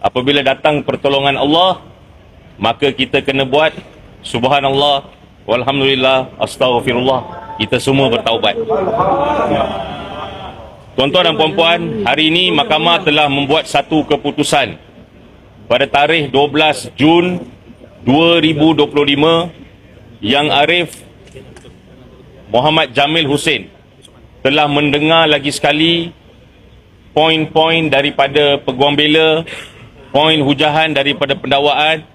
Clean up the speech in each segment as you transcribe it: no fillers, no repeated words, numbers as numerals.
Apabila datang pertolongan Allah, maka kita kena buat subhanallah, walhamdulillah, astaghfirullah. Kita semua bertaubat. Tuan-tuan dan puan-puan, hari ini mahkamah telah membuat satu keputusan pada tarikh 12 Jun 2025 yang Arif Muhammad Jamil Hussein telah mendengar lagi sekali poin-poin daripada peguam bela, poin hujahan daripada pendakwaan,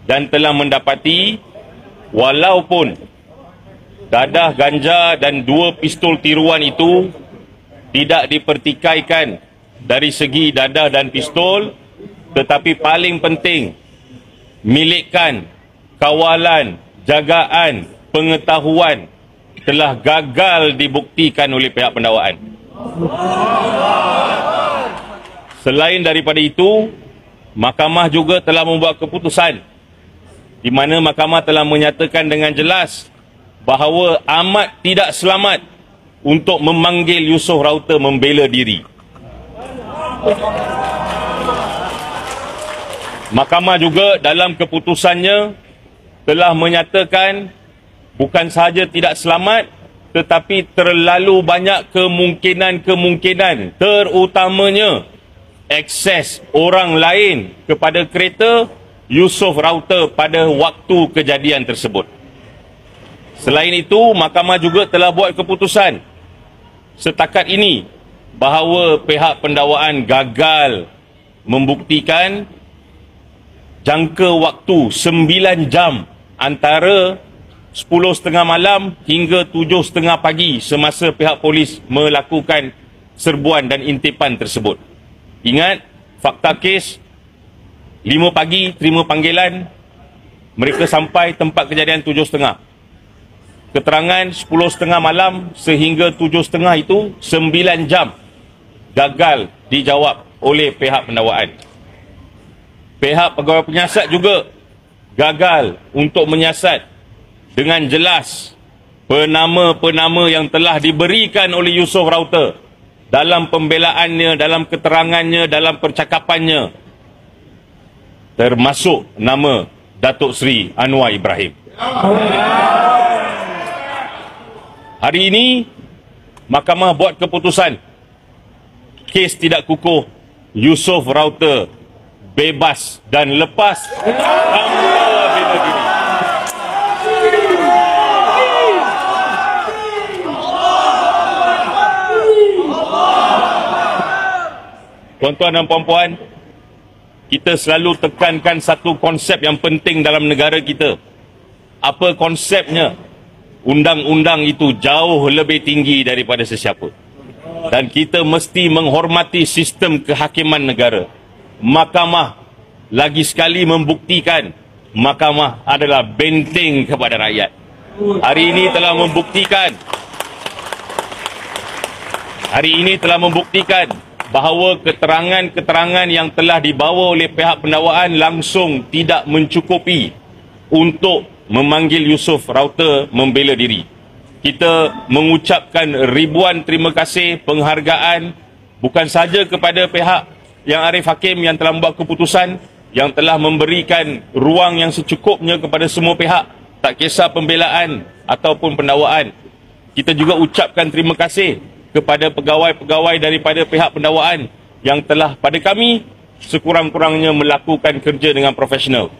dan telah mendapati walaupun dadah ganja dan 2 pistol tiruan itu tidak dipertikaikan dari segi dadah dan pistol, tetapi paling penting milikkan, kawalan, jagaan, pengetahuan telah gagal dibuktikan oleh pihak pendakwaan. Selain daripada itu, mahkamah juga telah membuat keputusan di mana mahkamah telah menyatakan dengan jelas bahawa amat tidak selamat untuk memanggil Yusof Raute membela diri. Mahkamah juga dalam keputusannya telah menyatakan bukan sahaja tidak selamat, tetapi terlalu banyak kemungkinan-kemungkinan, terutamanya akses orang lain kepada kereta Yusof Raute pada waktu kejadian tersebut. Selain itu, mahkamah juga telah buat keputusan setakat ini bahawa pihak pendakwaan gagal membuktikan jangka waktu 9 jam antara 10.30 malam hingga 7.30 pagi semasa pihak polis melakukan serbuan dan intipan tersebut. Ingat, fakta kes 5 pagi terima panggilan, mereka sampai tempat kejadian 7.30. Keterangan 10.30 malam sehingga 7.30 itu 9 jam gagal dijawab oleh pihak pendakwaan. Pihak pegawai penyiasat juga gagal untuk menyiasat dengan jelas penama-penama yang telah diberikan oleh Yusof Raute dalam pembelaannya, dalam keterangannya, dalam percakapannya, termasuk nama Datuk Seri Anwar Ibrahim. Hari ini mahkamah buat keputusan kes tidak kukuh, Yusof Raute bebas dan lepas tanpa bela diri. Tuan-tuan dan puan-puan, kita selalu tekankan satu konsep yang penting dalam negara kita. Apa konsepnya? Undang-undang itu jauh lebih tinggi daripada sesiapa. Dan kita mesti menghormati sistem kehakiman negara. Mahkamah lagi sekali membuktikan mahkamah adalah benteng kepada rakyat. Hari ini telah membuktikan bahawa keterangan-keterangan yang telah dibawa oleh pihak pendakwaan langsung tidak mencukupi untuk memanggil Yusof Raute membela diri. Kita mengucapkan ribuan terima kasih, penghargaan bukan sahaja kepada pihak Yang Arif Hakim yang telah membuat keputusan, yang telah memberikan ruang yang secukupnya kepada semua pihak, tak kisah pembelaan ataupun pendakwaan. Kita juga ucapkan terima kasih kepada pegawai-pegawai daripada pihak pendakwaan yang telah pada kami sekurang-kurangnya melakukan kerja dengan profesional.